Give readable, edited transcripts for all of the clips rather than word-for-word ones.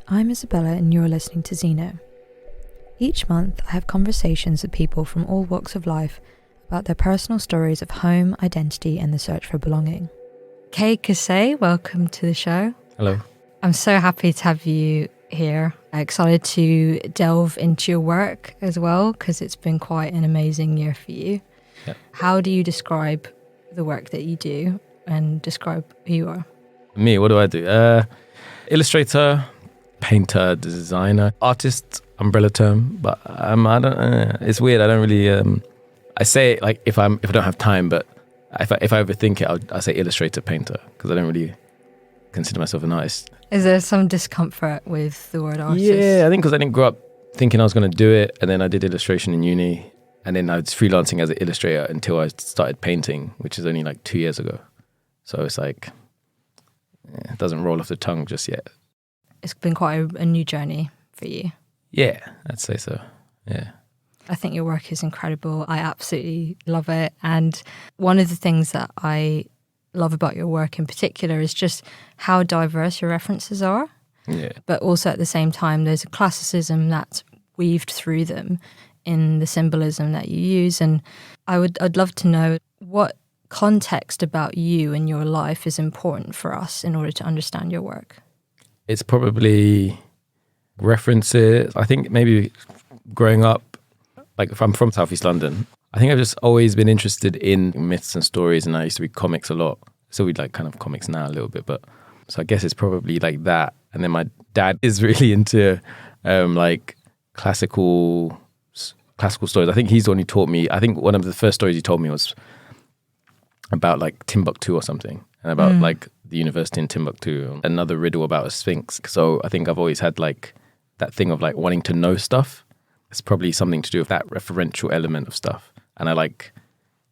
I'm Isabella and you're listening to Zeno. Each month I have conversations with people from all walks of life about their personal stories of home, identity and the search for belonging. Kay Gasei, welcome to the show. Hello. I'm so happy to have you here. I'm excited to delve into your work as well because it's been quite an amazing year for you. Yep. How do you describe the work that you do and describe who you are? Me, what do I do? Illustrator, painter, designer, artist, umbrella term, but I don't. It's weird. I don't really. I say it like if I don't have time, but if I overthink it, I'll say illustrator, painter because I don't really consider myself an artist. Is there some discomfort with the word artist? Yeah, I think because I didn't grow up thinking I was going to do it, and then I did illustration in uni, and then I was freelancing as an illustrator until I started painting, which is only like 2 years ago. So it's like it doesn't roll off the tongue just yet. It's been quite a new journey for you. Yeah, I'd say so. Yeah. I think your work is incredible. I absolutely love it. And one of the things that I love about your work in particular is just how diverse your references are. Yeah. But also at the same time, there's a classicism that's weaved through them in the symbolism that you use. And I'd love to know what context about you and your life is important for us in order to understand your work. It's probably references. I think maybe growing up, like if I'm from Southeast London, I think I've just always been interested in myths and stories, and I used to read comics a lot. So we like kind of comics now a little bit, but so I guess it's probably like that. And then my dad is really into like classical stories. I think he's the one who taught me. I think one of the first stories he told me was about like Timbuktu or something, and about like the university in Timbuktu. Another riddle about a sphinx. So I think I've always had like that thing of like wanting to know stuff. It's probably something to do with that referential element of stuff, and I like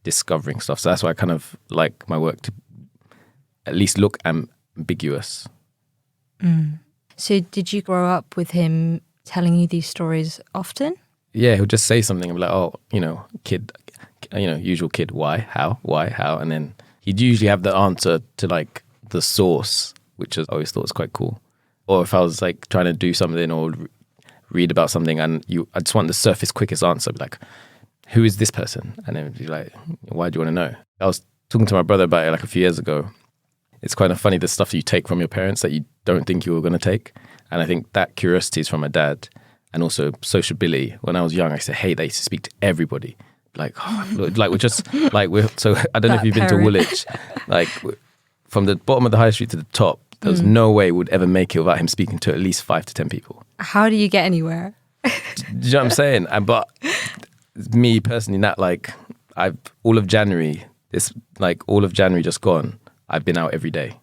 discovering stuff. So that's why I kind of like my work to at least look ambiguous. So did you grow up with him telling you these stories often? Yeah, he'll just say something and be like, oh, kid, usual kid, why, how, and then he'd usually have the answer to like the source, which I always thought was quite cool. Or if I was like trying to do something or read about something and I just want the surface quickest answer, like, who is this person? And then it'd be like, why do you want to know? I was talking to my brother about it like a few years ago. It's kind of funny the stuff you take from your parents that you don't think you were going to take. And I think that curiosity is from my dad. And also sociability. When I was young, I used to hate that I used to speak to everybody. Like, we're just like, so I don't know if you've been to Woolwich. Like from the bottom of the high street to the top, there was no way we would ever make it without him speaking to at least 5 to 10 people. How do you get anywhere? Do you know what I'm saying? But me personally, not like all of January just gone, I've been out every day,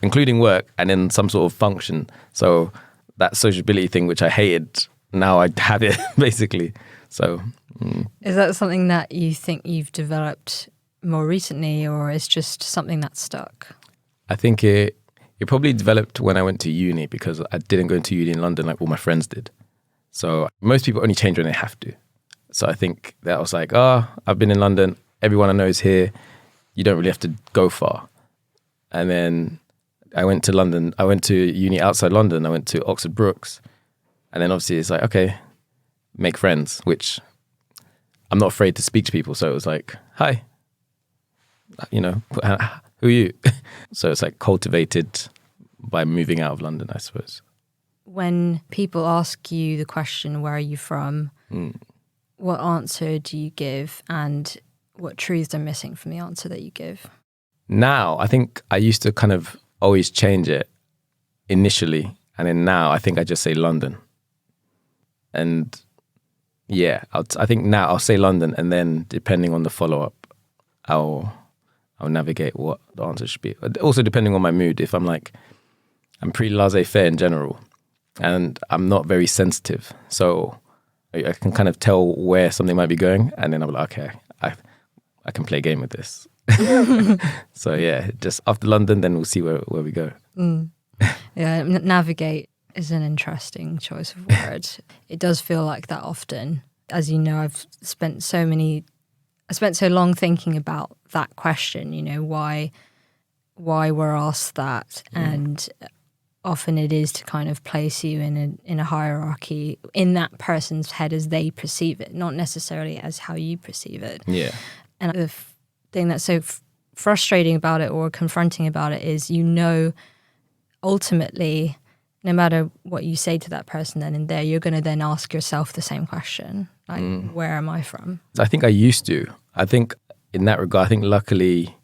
including work and then some sort of function. So that sociability thing, which I hated, now I have it basically. So is that something that you think you've developed more recently, or is just something that's stuck? I think it probably developed when I went to uni, because I didn't go into uni in London like all my friends did. So most people only change when they have to. So I think that was like, I've been in London, everyone I know is here, you don't really have to go far. And then I went to London, I went to uni outside London, I went to Oxford Brookes. And then obviously it's like, okay, make friends, which I'm not afraid to speak to people. So it was like, hi, who are you? So it's like cultivated by moving out of London, I suppose. When people ask you the question, where are you from? What answer do you give, and what truths are missing from the answer that you give? Now, I think I used to kind of always change it initially. And then now I think I just say London. And yeah, I think now I'll say London, and then depending on the follow-up, I'll navigate what the answer should be. Also depending on my mood. If I'm pretty laissez-faire in general, and I'm not very sensitive. So I can kind of tell where something might be going, and then I'm like, okay, I can play a game with this. So yeah, just after London, then we'll see where we go. Yeah, navigate is an interesting choice of words. It does feel like that often. As you know, I've spent so long thinking about that question, why we're asked that. And often it is to kind of place you in a hierarchy in that person's head as they perceive it, not necessarily as how you perceive it. Yeah. And the thing that's so frustrating about it or confronting about it is, ultimately, no matter what you say to that person then and there, you're going to then ask yourself the same question, like, where am I from? I think I used to. I think in that regard, I think luckily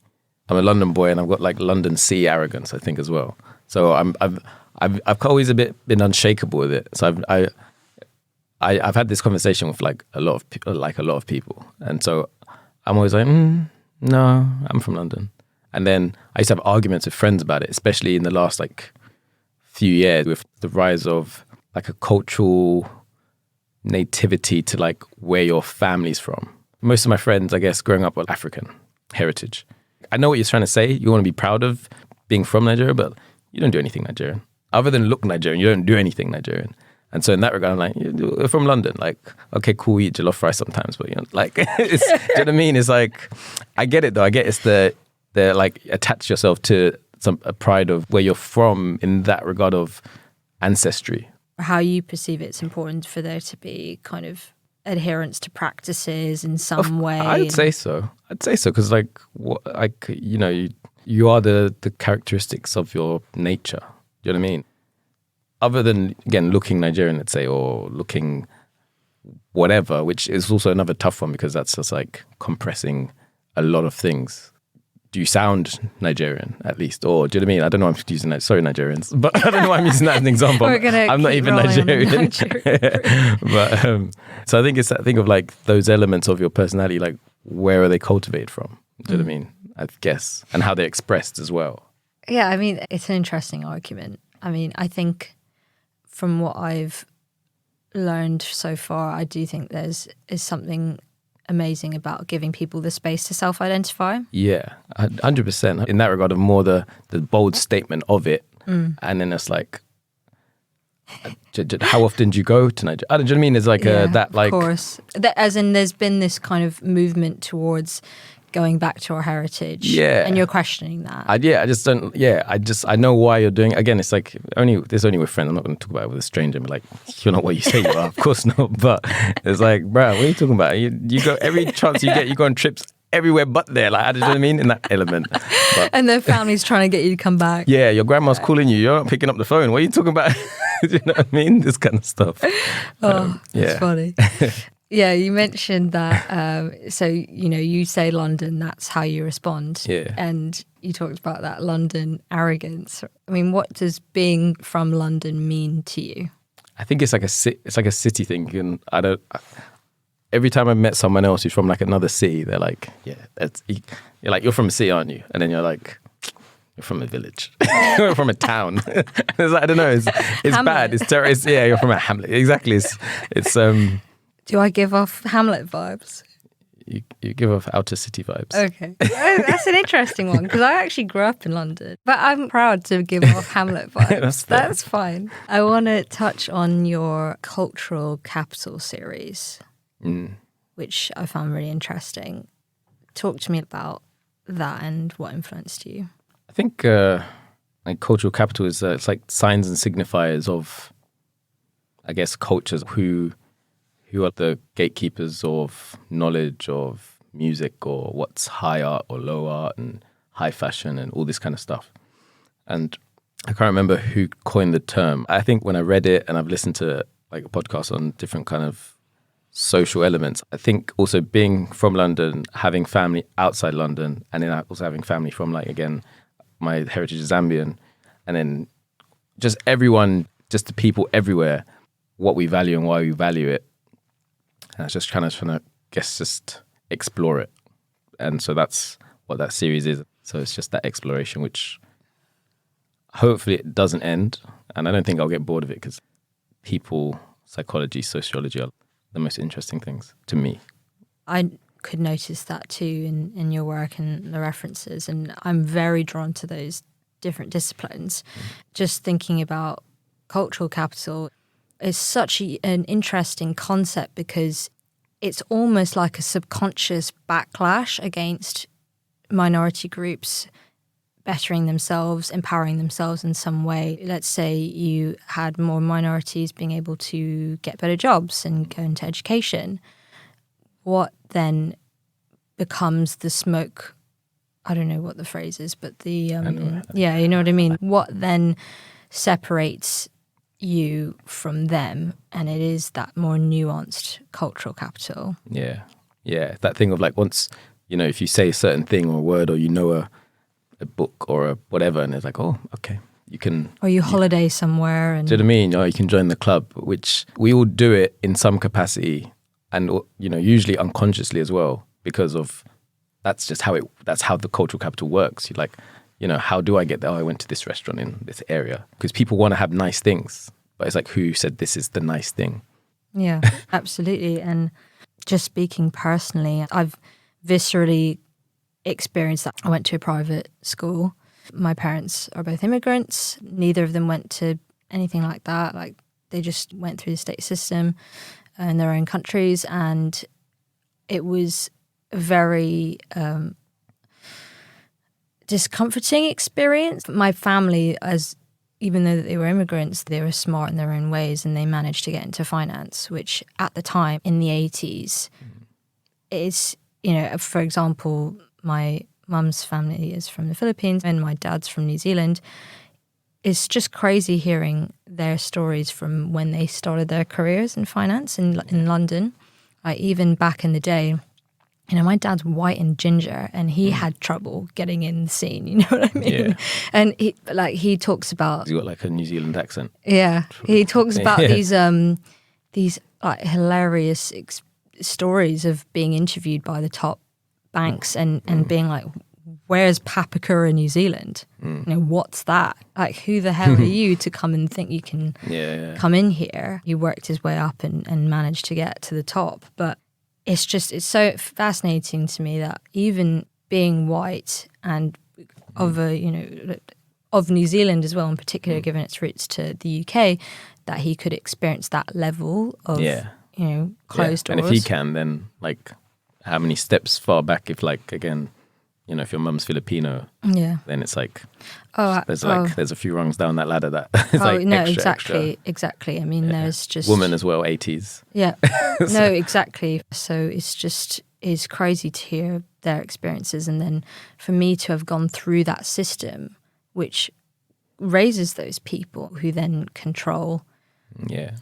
I'm a London boy and I've got like London sea arrogance, I think, as well. So I've always been unshakable with it. So I've had this conversation with like a lot of people, and so I'm always like, no, I'm from London. And then I used to have arguments with friends about it, especially in the last like few years with the rise of like a cultural nativity to like where your family's from. Most of my friends, I guess, growing up were African heritage. I know what you're trying to say. You want to be proud of being from Nigeria, but you don't do anything Nigerian. Other than look Nigerian, you don't do anything Nigerian. And so in that regard, I'm like, you're from London. Like, okay, cool, we eat jollof rice sometimes, but like, do you know what I mean? It's like, I get it though. I get it's the like, attach yourself to a pride of where you're from in that regard of ancestry. How you perceive it's important for there to be kind of adherence to practices in some way. I'd say so because like, you are the characteristics of your nature. Do you know what I mean? Other than, again, looking Nigerian, let's say, or looking whatever, which is also another tough one because that's just like compressing a lot of things. Do you sound Nigerian at least? Or do you know what I mean? I don't know why I'm using that. Sorry, Nigerians. But I don't know why I'm using that as an example. I'm not even Nigerian. But so I think it's that thing of like those elements of your personality, like where are they cultivated from? Do you know what I mean? I guess. And how they're expressed as well. Yeah, I mean, it's an interesting argument. I mean, I think from what I've learned so far, I do think is something amazing about giving people the space to self-identify. Yeah, 100%. In that regard, of more the bold statement of it. And then it's like, how often do you go to Nigeria? Do you know what I mean? It's like that, like, of course. As in, there's been this kind of movement towards going back to our heritage. Yeah. And you're questioning that. I just don't, I know why you're doing it. Again, it's like, there's only with friends. I'm not going to talk about it with a stranger and be like, you're not what you say you are. Of course not. But it's like, bro, what are you talking about? You go, every chance you get, you go on trips everywhere but there. Like, do you know what I mean? In that element. But, and their family's trying to get you to come back. Yeah, your grandma's calling you. You're not picking up the phone. What are you talking about? Do you know what I mean? This kind of stuff. It's funny. Yeah, you mentioned that. So, you say London, that's how you respond. Yeah. And you talked about that London arrogance. I mean, what does being from London mean to you? I think it's like a city thing. And every time I met someone else who's from like another city, they're like, you're like, you're from a city, aren't you? And then you're like, you're from a village. You're from a town. It's like, I don't know. It's bad. It's terrible. You're from a hamlet. Exactly. It's Do I give off Hamlet vibes? You give off outer city vibes. Okay. That's an interesting one because I actually grew up in London, but I'm proud to give off Hamlet vibes. That's fine. I want to touch on your cultural capital series, which I found really interesting. Talk to me about that and what influenced you. I think like cultural capital is it's like signs and signifiers of, I guess, cultures who are the gatekeepers of knowledge, of music, or what's high art or low art and high fashion and all this kind of stuff. And I can't remember who coined the term. I think when I read it and I've listened to like a podcast on different kind of social elements, I think also being from London, having family outside London, and then also having family from like, again, my heritage is Zambian, and then just everyone, just the people everywhere, what we value and why we value it. And I was just trying to, just explore it. And so that's what that series is. So it's just that exploration, which hopefully it doesn't end. And I don't think I'll get bored of it because people, psychology, sociology are the most interesting things to me. I could notice that too in your work and the references. And I'm very drawn to those different disciplines. Just thinking about cultural capital is such an interesting concept because it's almost like a subconscious backlash against minority groups bettering themselves, empowering themselves in some way. Let's say you had more minorities being able to get better jobs and go into education. What then becomes the smoke? I don't know what the phrase is, but yeah, you know what I mean? What then separates you from them? And it is that more nuanced cultural capital. Yeah. Yeah. That thing of like once, if you say a certain thing or a word or a book or a whatever, and it's like, oh, okay, you can... Or you holiday somewhere. And do you know what I mean? You can join the club, which we all do it in some capacity and, usually unconsciously as well, because of that's how the cultural capital works. You're like, how do I get there? Oh, I went to this restaurant in this area. Because people want to have nice things. But it's like, who said this is the nice thing? Yeah, absolutely. And just speaking personally, I've viscerally experienced that. I went to a private school. My parents are both immigrants. Neither of them went to anything like that. Like, they just went through the state system in their own countries. And it was a very discomforting experience. My family, even though they were immigrants, they were smart in their own ways, and they managed to get into finance, which at the time in the 80s is, for example, my mum's family is from the Philippines and my dad's from New Zealand. It's just crazy hearing their stories from when they started their careers in finance in London. Even back in the day, my dad's white and ginger, and he had trouble getting in the scene. You know what I mean? Yeah. And he talks about... He's got like a New Zealand accent. Yeah, he talks about these like hilarious stories of being interviewed by the top banks and being like, "Where's Papakura, New Zealand? What's that? Like, who the hell are you to come and think you can come in here?" He worked his way up and managed to get to the top, but it's so fascinating to me that even being white and of New Zealand as well, in particular, given its roots to the UK, that he could experience that level of closed doors. And if he can, then like how many steps far back? If like again, if your mum's Filipino, then it's like there's a few rungs down that ladder that is exactly. I mean, there's just woman as well, 80s. Yeah, no, exactly. So it's crazy to hear their experiences, and then for me to have gone through that system, which raises those people who then control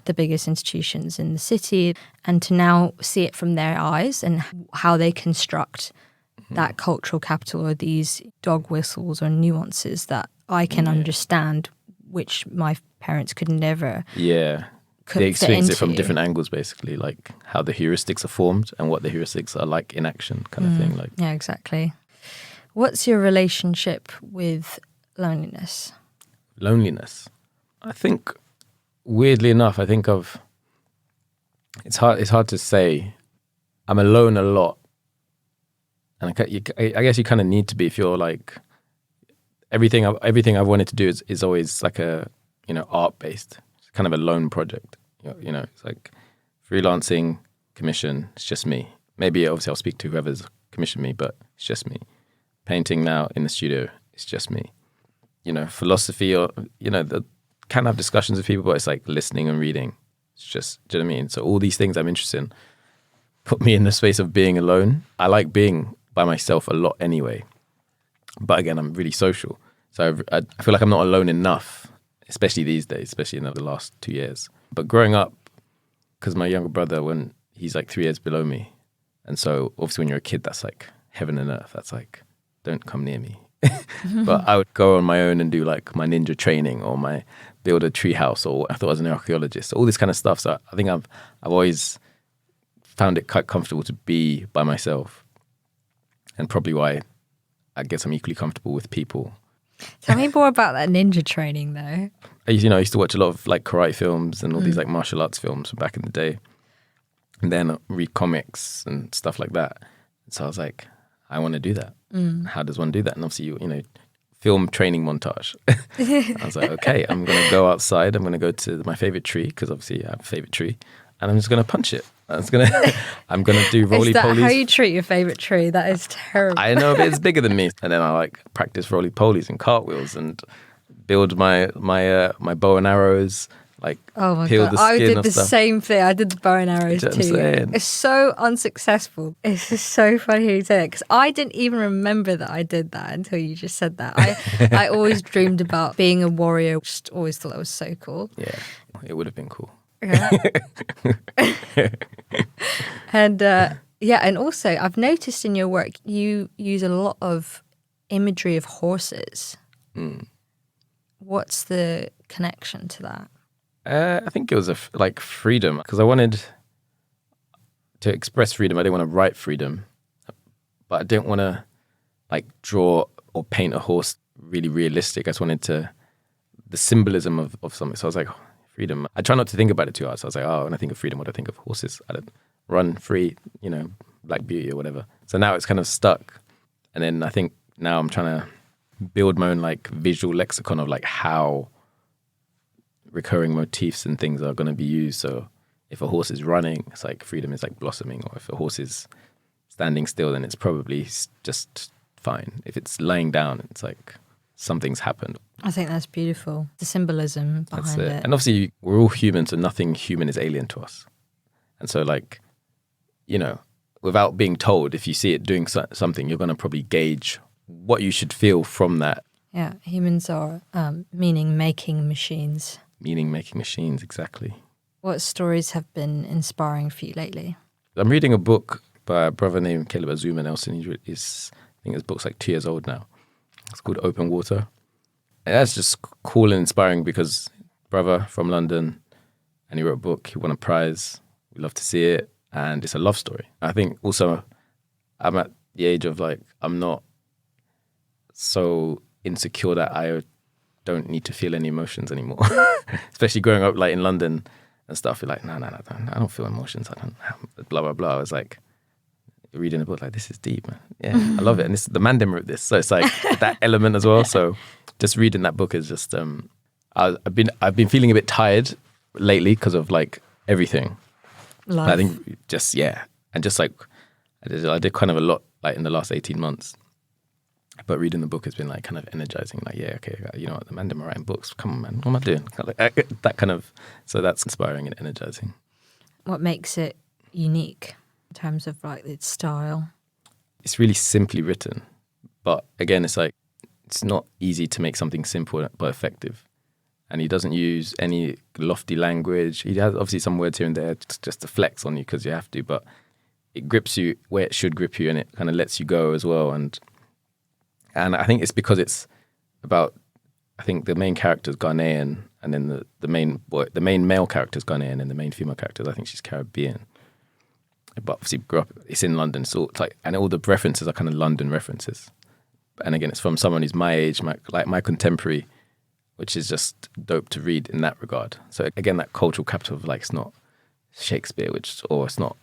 the biggest institutions in the city, and to now see it from their eyes and how they construct that cultural capital, or these dog whistles or nuances that I can understand, which my parents could never. Yeah. They experience it from different angles, basically, like how the heuristics are formed and what the heuristics are like in action, kind of thing. Like, yeah, exactly. What's your relationship with loneliness? Loneliness, I think, weirdly enough, it's hard to say. I'm alone a lot. And I guess you kind of need to be if you're like everything I've wanted to do is always like a art based. It's kind of a lone project. It's like freelancing, commission. It's just me. Maybe obviously I'll speak to whoever's commissioned me, but it's just me. Painting now in the studio. It's just me. Philosophy or can have discussions with people, but it's like listening and reading. It's just, do you know what I mean? So all these things I'm interested in put me in the space of being alone. I like being by myself a lot anyway. But again, I'm really social. So I feel like I'm not alone enough, especially these days, especially in the last 2 years. But growing up, because my younger brother, when he's like 3 years below me. And so obviously when you're a kid, that's like heaven and earth. That's like, don't come near me. But I would go on my own and do like my ninja training or my build a tree house, or I thought I was an archaeologist, all this kind of stuff. So I think I've always found it quite comfortable to be by myself, and probably why I guess I'm equally comfortable with people. Tell me more about that ninja training though. I used to watch a lot of like karate films and all these like martial arts films from back in the day, and then read comics and stuff like that. So I was like, I want to do that. How does one do that? And obviously, you film training montage. I was like, okay, I'm going to go outside. I'm going to go to my favorite tree, because obviously I have a favorite tree. and I'm just going to punch it. I'm going to do roly-polies. Is that how you treat your favourite tree? That is terrible. I know, but it's bigger than me. And then I like practice roly-polies and cartwheels and build my bow and arrows, like oh my peel God. the skin I did off the stuff. same thing. I did the bow and arrows You know what I'm saying? It's so unsuccessful. It's just so funny how you say it because I didn't even remember that I did that until you just said that. I always dreamed about being a warrior. Just always thought that was so cool. Yeah, it would have been cool. Yeah. And and also I've noticed in your work you use a lot of imagery of horses. What's the connection to that? I think it was like freedom, because I wanted to express freedom. I didn't want to write freedom, but I didn't want to like draw or paint a horse really realistic. I just wanted the symbolism of something. So I was like, freedom. I try not to think about it too hard. So I was like, oh, when I think of freedom, what do I think of? Horses. I don't run free, Black Beauty or whatever. So now it's kind of stuck. And then I think now I'm trying to build my own like visual lexicon of like how recurring motifs and things are going to be used. So if a horse is running, it's like freedom is like blossoming. Or if a horse is standing still, then it's probably just fine. If it's laying down, it's like something's happened. I think that's beautiful. The symbolism behind it. And obviously we're all human, so nothing human is alien to us. And so like, without being told, if you see it doing something, you're going to probably gauge what you should feel from that. Yeah, humans are meaning-making machines. Meaning-making machines, exactly. What stories have been inspiring for you lately? I'm reading a book by a brother named Caleb Azuma Nelson. I think his book's like 2 years old now. It's called Open Water. And that's just cool and inspiring because brother from London, and he wrote a book, he won a prize. We love to see it. And it's a love story. I think also I'm at the age of like, I'm not so insecure that I don't need to feel any emotions anymore. Especially growing up like in London and stuff. You're like, no, I don't feel emotions. I don't have blah, blah, blah. I was like reading a book like, this is deep, man. Yeah, I love it. And the Mandim wrote this. So it's like that element as well. So just reading that book is just, I've been feeling a bit tired lately because of like everything. Life. I think just, yeah. And just like, I did kind of a lot like in the last 18 months. But reading the book has been like kind of energizing. Like, yeah, okay, you know what, the Mandim are writing books. Come on, man, what am I doing? Like, that kind of, so that's inspiring and energizing. What makes it unique in terms of like its style? It's really simply written. But again, it's like, it's not easy to make something simple but effective. And he doesn't use any lofty language. He has obviously some words here and there just to flex on you because you have to, but it grips you where it should grip you and it kind of lets you go as well. And I think it's because it's about, I think the main character is Ghanaian and then the main male character is Ghanaian and the main female character, I think she's Caribbean. But obviously grew up, it's in London, so it's like, and all the references are kind of London references. And again, it's from someone who's my age, my contemporary, which is just dope to read in that regard. So again, that cultural capital of like, it's not Shakespeare, or it's not,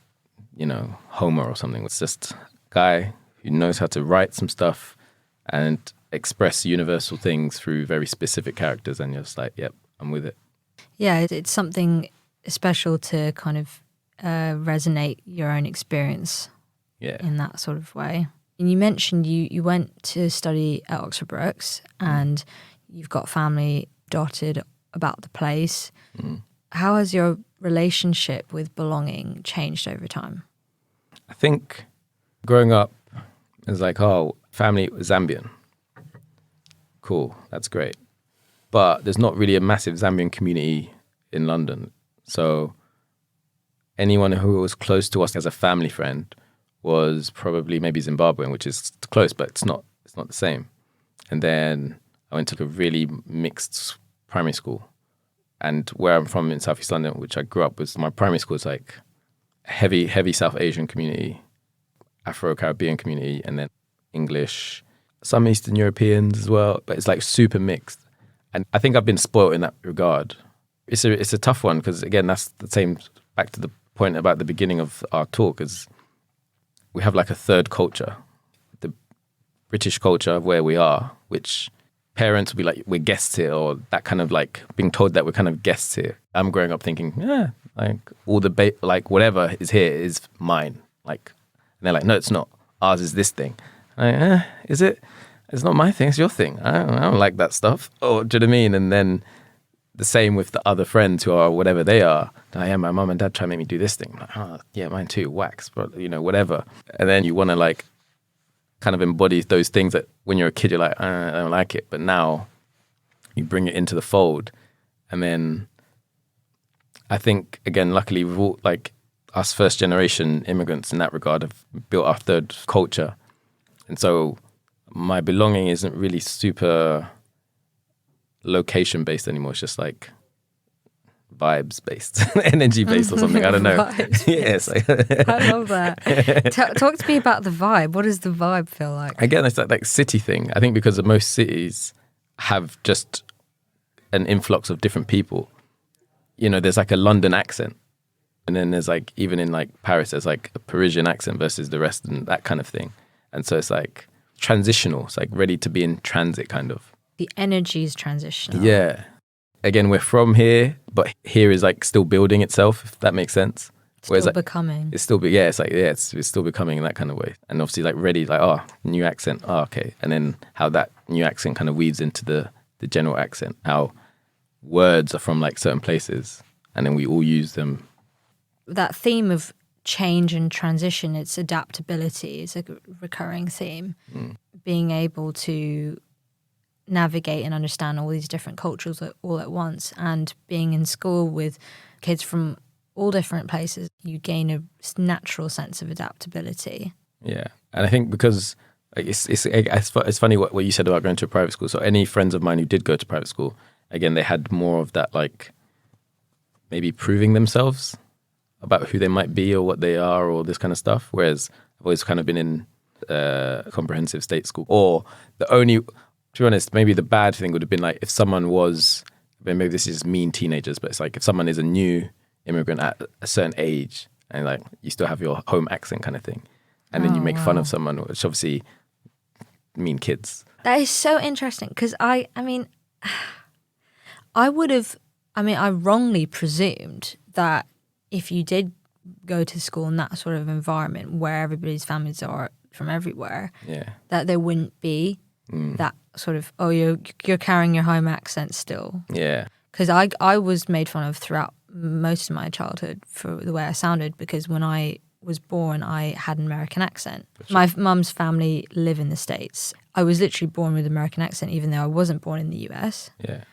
Homer or something. It's just a guy who knows how to write some stuff and express universal things through very specific characters. And you're just like, yep, I'm with it. Yeah, it's something special to kind of resonate your own experience in that sort of way. And you mentioned you went to study at Oxford Brookes and you've got family dotted about the place. Mm. How has your relationship with belonging changed over time? I think growing up, it was like, oh, family Zambian. Cool, that's great. But there's not really a massive Zambian community in London. So anyone who was close to us as a family friend was probably maybe Zimbabwean, which is close, but it's not the same. And then I went to a really mixed primary school. And where I'm from in South East London, which I grew up with, my primary school is like a heavy South Asian community, Afro-Caribbean community, and then English, some Eastern Europeans as well. But it's like super mixed. And I think I've been spoiled in that regard. It's a tough one because, again, that's the same, back to the point about the beginning of our talk, is we have like a third culture, the British culture of where we are, which parents will be like, we're guests here, or that kind of like being told that we're kind of guests here. I'm growing up thinking, yeah, like all the like whatever is here is mine. Like, and they're like, no, it's not. Ours is this thing. Like, is it? It's not my thing. It's your thing. I don't like that stuff. Oh, do you know what I mean? And then the same with the other friends who are whatever they are. Like, yeah, my mum and dad try to make me do this thing. I'm like, oh, yeah, mine too. Wax, but whatever. And then you want to like kind of embody those things that when you're a kid, you're like, I don't like it. But now you bring it into the fold. And then I think, again, luckily, we've all, like us first generation immigrants in that regard have built our third culture. And so my belonging isn't really super location based anymore. It's just like vibes based, energy based or something. I don't know. Yes. I love that. Talk to me about the vibe. What does the vibe feel like? Again, it's that like city thing. I think because most cities have just an influx of different people. There's like a London accent. And then there's like, even in like Paris, there's like a Parisian accent versus the rest and that kind of thing. And so it's like transitional. It's like ready to be in transit kind of. The energy is transitional. Yeah. Again, we're from here, but here is like still building itself, if that makes sense. Still like, becoming. It's still, it's still becoming in that kind of way. And obviously like ready, like, new accent, okay. And then how that new accent kind of weaves into the general accent, how words are from like certain places and then we all use them. That theme of change and transition, it's adaptability, is a recurring theme. Being able to navigate and understand all these different cultures all at once, and being in school with kids from all different places, you gain a natural sense of adaptability. Yeah, and I think because like, it's funny what you said about going to a private school. So any friends of mine who did go to private school, again, they had more of that like maybe proving themselves about who they might be or what they are or this kind of stuff. Whereas I've always kind of been in comprehensive state school. Or to be honest, maybe the bad thing would have been like if someone was, maybe this is mean teenagers, but it's like if someone is a new immigrant at a certain age and like you still have your home accent kind of thing. And then you make fun of someone, which obviously mean kids. That is so interesting because I wrongly presumed that if you did go to school in that sort of environment where everybody's families are from everywhere, that there wouldn't be that sort of, you're carrying your home accent still. Yeah. Because I was made fun of throughout most of my childhood for the way I sounded, because when I was born, I had an American accent. Sure. My mum's family live in the States. I was literally born with an American accent, even though I wasn't born in the US. Yeah.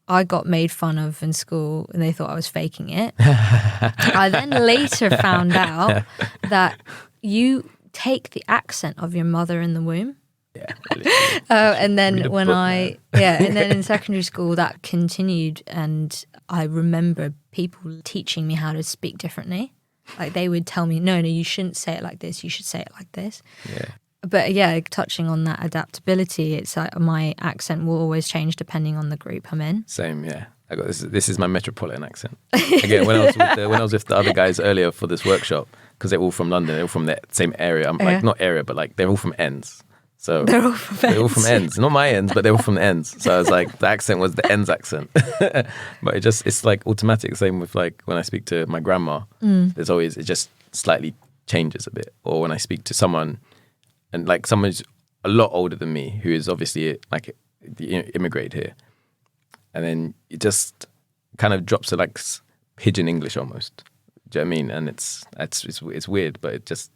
I got made fun of in school and they thought I was faking it. I then later found out that you take the accent of your mother in the womb. Yeah. And then and then in secondary school that continued, and I remember people teaching me how to speak differently. Like they would tell me, no, you shouldn't say it like this, you should say it like this. Yeah. But yeah, touching on that adaptability, it's like my accent will always change depending on the group I'm in. Same, yeah. I got this is my metropolitan accent. Again, when I was with the other guys earlier for this workshop, because they're all from London, they're all from the same area. I'm like not area, but like they're all from ends. So they're all from ends. Not my ends, but they're all from the ends. So I was like, the accent was the ends accent. But it's like automatic. Same with like when I speak to my grandma, there's always, it just slightly changes a bit. Or when I speak to someone, and like someone who's a lot older than me, who is obviously like immigrated here, and then it just kind of drops to like pidgin English almost. Do you know what I mean? And it's weird, but it's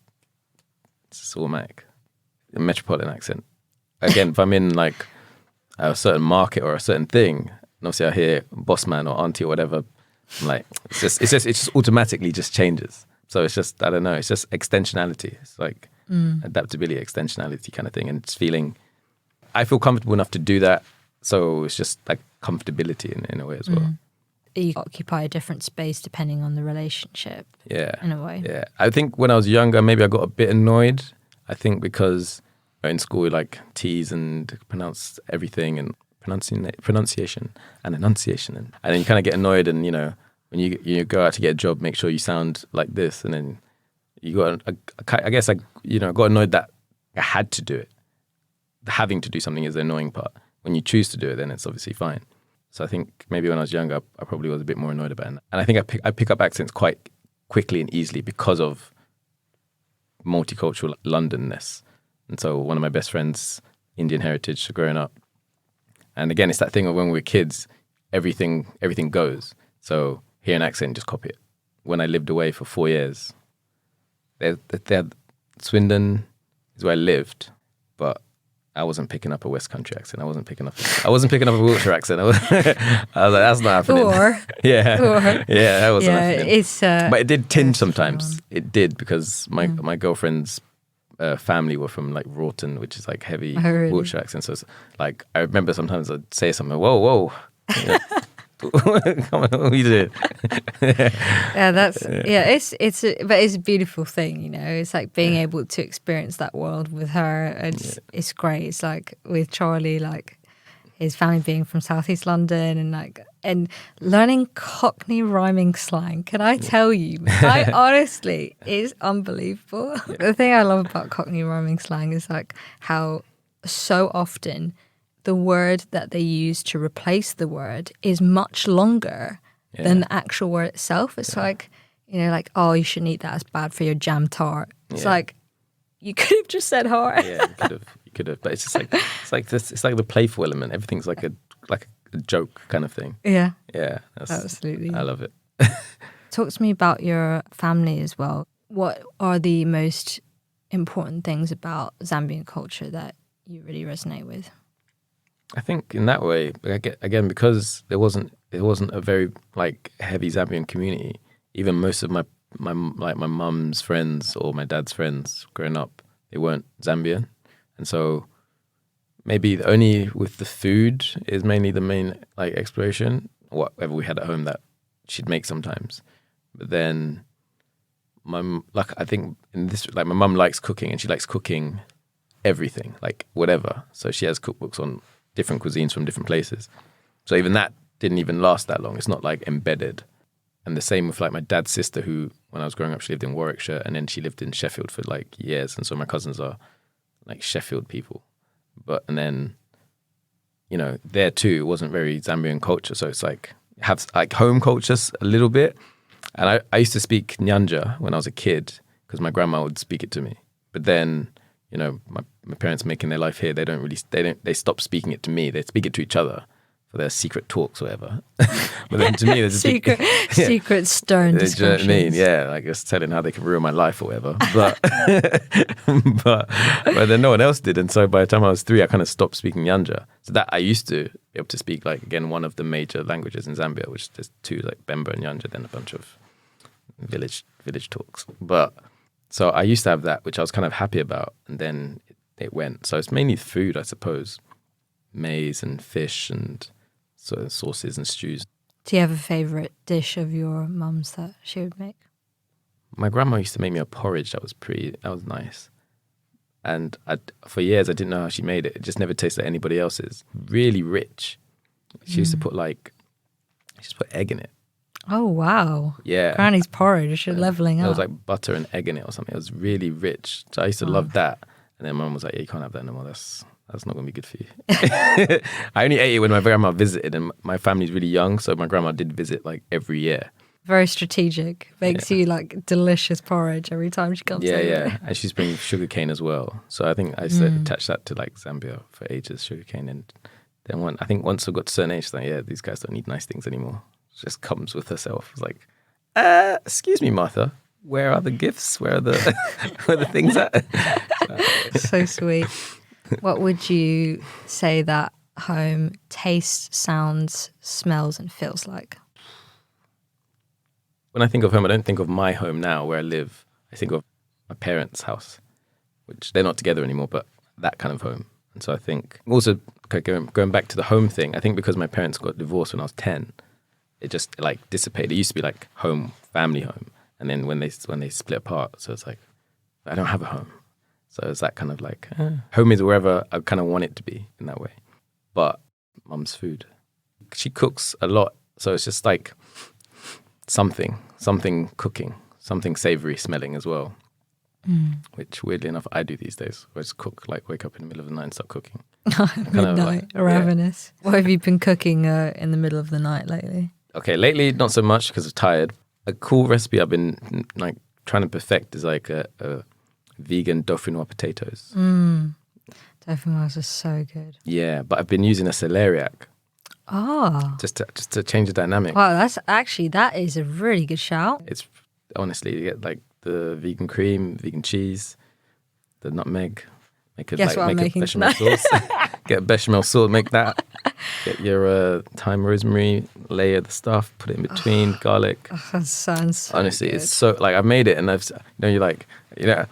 automatic. A metropolitan accent. Again, if I'm in like a certain market or a certain thing, and obviously I hear boss man or auntie or whatever, I'm like, it just automatically just changes. So it's just, I don't know, it's just extensionality. It's like adaptability, extensionality kind of thing. And it's feeling, I feel comfortable enough to do that. So it's just like comfortability in a way as well. You occupy a different space depending on the relationship. Yeah. In a way. Yeah. I think when I was younger, maybe I got a bit annoyed. I think because in school we like tease and pronounce everything and pronunciation and enunciation. And then you kind of get annoyed, and when you go out to get a job, make sure you sound like this. And then you got, I guess I got annoyed that I had to do it. Having to do something is the annoying part. when you choose to do it, then it's obviously fine. So I think maybe when I was younger, I probably was a bit more annoyed about it. And I think I pick up accents quite quickly and easily because of multicultural Londonness. And so one of my best friends, Indian heritage, growing up. And again, it's that thing of when we were kids, everything goes. So hear an accent, just copy it. When I lived away for 4 years, Swindon is where I lived, but I wasn't picking up a West Country accent. I wasn't picking up a Wiltshire accent. I was like, that's not happening. Yeah, that wasn't happening. It's but it did tinge sometimes. It did, because my girlfriend's family were from like Wroughton, which is like heavy Wiltshire accent. So it's like, I remember sometimes I'd say something, whoa. Come on, what are you doing? It's a beautiful thing, you know. It's like being able to experience that world with her. It's great. It's like with Charlie, like his family being from Southeast London, and learning Cockney rhyming slang. Can I tell you? I honestly, it's unbelievable. The thing I love about Cockney rhyming slang is like how so often the word that they use to replace the word is much longer than the actual word itself. It's like, you know, like, oh, you shouldn't eat that, it's bad for your jam tart. It's like, you could have just said heart. Yeah, you could have. But it's just like, it's like the playful element. Everything's like a joke kind of thing. Yeah. Yeah. Absolutely. I love it. Talk to me about your family as well. What are the most important things about Zambian culture that you really resonate with? I think in that way, again, because it wasn't a very like heavy Zambian community. Even most of my mum's friends or my dad's friends growing up, they weren't Zambian, and so maybe only with the food is mainly the main like exploration. Whatever we had at home that she'd make sometimes, but then I think in this, like, my mum likes cooking, and she likes cooking everything, like whatever. So she has cookbooks on different cuisines from different places. So even that didn't even last that long. It's not like embedded. And the same with like my dad's sister, who when I was growing up, she lived in Warwickshire, and then she lived in Sheffield for like years. And so my cousins are like Sheffield people. And then, you know, there too, it wasn't very Zambian culture. So it's like, have like home cultures a little bit. And I used to speak Nyanja when I was a kid because my grandma would speak it to me. But then, you know, my parents making their life here, they stop speaking it to me. They speak it to each other for their secret talks or whatever. But then to me, there's secret stern discussions. Do you know what I mean? Yeah, like just telling how they can ruin my life or whatever. But but then no one else did. And so by the time I was 3, I kind of stopped speaking Nyanja. So that I used to be able to speak, like, again, one of the major languages in Zambia, which there's 2, like Bemba and Nyanja, then a bunch of village talks. But so I used to have that, which I was kind of happy about, and then it went. So it's mainly food, I suppose. Maize and fish and sort of sauces and stews. Do you have a favourite dish of your mum's that she would make? My grandma used to make me a porridge that was nice. And for years, I didn't know how she made it. It just never tasted like anybody else's. Really rich. She used to put egg in it. Oh, wow. Yeah. Granny's porridge, you're levelling up. There was like butter and egg in it or something. It was really rich. So I used to love that. And then my mum was like, yeah, you can't have that no more. That's not going to be good for you. I only ate it when my grandma visited, and my family's really young, so my grandma did visit like every year. Very strategic. Makes you like delicious porridge every time she comes over. Yeah. And she's bringing sugarcane as well. So I think I used to attach that to like Zambia for ages, sugarcane. And then once I got to a certain age, she's like, yeah, these guys don't need nice things anymore. She just comes with herself. It's like, excuse me, Martha, where are the gifts? Where are the things at? So sweet. What would you say that home tastes, sounds, smells, and feels like? When I think of home, I don't think of my home now where I live. I think of my parents' house, which they're not together anymore, but that kind of home. And so I think also, going back to the home thing, I think because my parents got divorced when I was 10, it just like dissipated. It used to be like home, family home. And then when they split apart, so it's like, I don't have a home. So it's that kind of like, home is wherever I kind of want it to be in that way. But mum's food. She cooks a lot. So it's just like something cooking, something savory smelling as well. which weirdly enough I do these days. I just cook, like wake up in the middle of the night and start cooking. Midnight, ravenous. What have you been cooking in the middle of the night lately? Okay, lately not so much because I'm tired. A cool recipe I've been like trying to perfect is like a vegan dauphinoise potatoes. Dauphinoise is so good. Yeah, but I've been using a celeriac. Just to change the dynamic. Wow, that is a really good shout. It's honestly, you get like the vegan cream, vegan cheese, the nutmeg. Guess what I'm making bechamel sauce. Get a bechamel sauce, make that. Get your thyme, rosemary, layer the stuff, put it in between, garlic. That sounds so honestly, good. it's so, like, I've made it and you're like,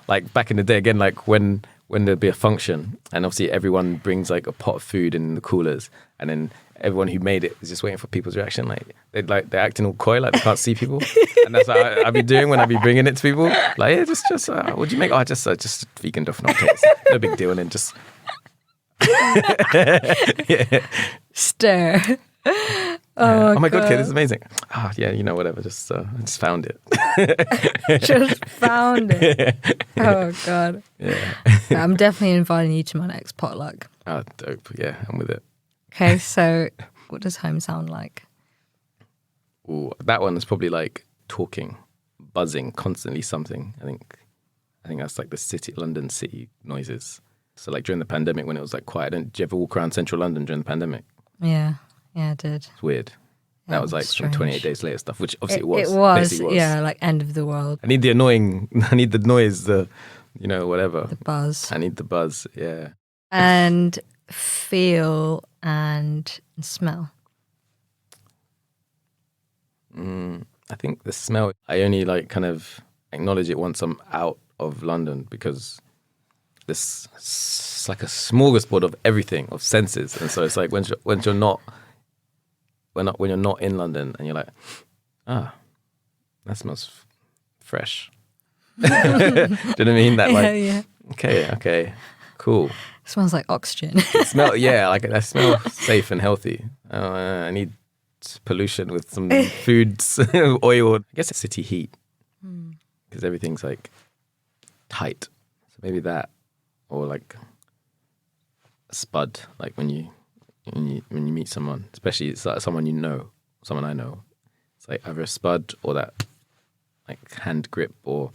like back in the day, again, like when there'd be a function and obviously everyone brings like a pot of food in the coolers and then everyone who made it is just waiting for people's reaction. Like they're acting all coy, like they can't see people. And that's what I'd be doing when I'd be bringing it to people. Like, yeah, just what'd you make? Oh, just vegan dauphinoise potatoes. No big deal. And then just stir. Oh my God, Kay, this is amazing. Oh yeah, whatever. Just I just found it. Just found it. Oh God. Yeah. I'm definitely inviting you to my next potluck. Oh, dope. Yeah, I'm with it. Okay, so what does home sound like? Ooh, that one is probably like talking, buzzing, constantly something. I think that's like the London city noises. So like during the pandemic when it was like quiet, did you ever walk around central London during the pandemic? Yeah, I did. It's weird. That was like some 28 Days Later stuff, which obviously it was. It was, Basically was. yeah, like end of the world. I need the noise, whatever. The buzz. I need the buzz, yeah. And feel and smell. I think the smell, I only like kind of acknowledge it once I'm out of London because it's like a smorgasbord of everything, of senses. And so it's like when you're not in London and you're like, that smells fresh. Do you know what I mean? That like, yeah. Okay, cool. It smells like oxygen. I smell safe and healthy. I need pollution with some foods, oil. I guess it's city heat because everything's like tight. So maybe that, or like a spud. Like when you meet someone, especially it's like someone someone I know. It's like either a spud or that like hand grip, or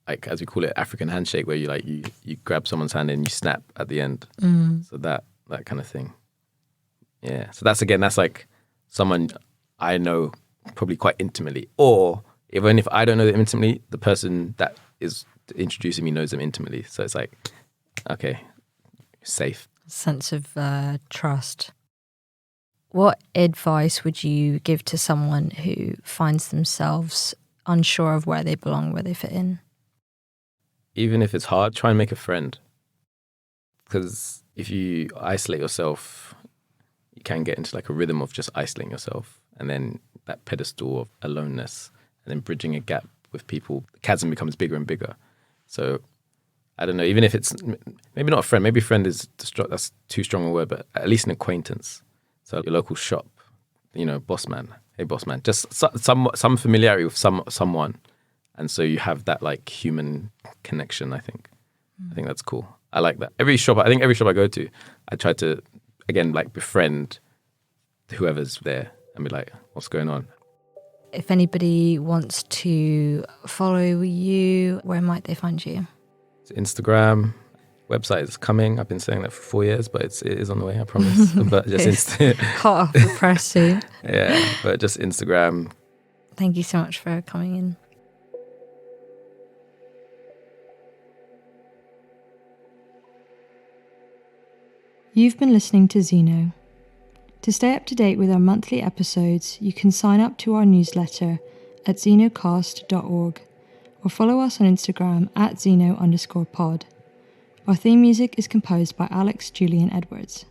like as we call it, African handshake, where you grab someone's hand and you snap at the end. So that kind of thing. Yeah. So that's like someone I know probably quite intimately, or even if I don't know them intimately, the person that is introducing me knows them intimately. So it's like, okay, safe. Sense of trust. What advice would you give to someone who finds themselves unsure of where they belong, where they fit in? Even if it's hard, try and make a friend. Because if you isolate yourself, you can get into like a rhythm of just isolating yourself, and then that pedestal of aloneness, and then bridging a gap with people, the chasm becomes bigger and bigger. So I don't know, even if it's maybe not a friend, maybe friend is that's too strong a word, but at least an acquaintance. So your local shop, boss man, hey boss man, just some familiarity with someone, and so you have that like human connection. I think that's cool. I like that. Every shop I go to, I try to again like befriend whoever's there and be like, what's going on? If anybody wants to follow you, where might they find you? Instagram, website is coming. I've been saying that for 4 years, but it is on the way, I promise. But just hot off the press soon. Yeah, but just Instagram. Thank you so much for coming in. You've been listening to Zeno. To stay up to date with our monthly episodes, you can sign up to our newsletter at zenocast.org or follow us on Instagram at @Zeno_pod. Our theme music is composed by Alex Julian Edwards.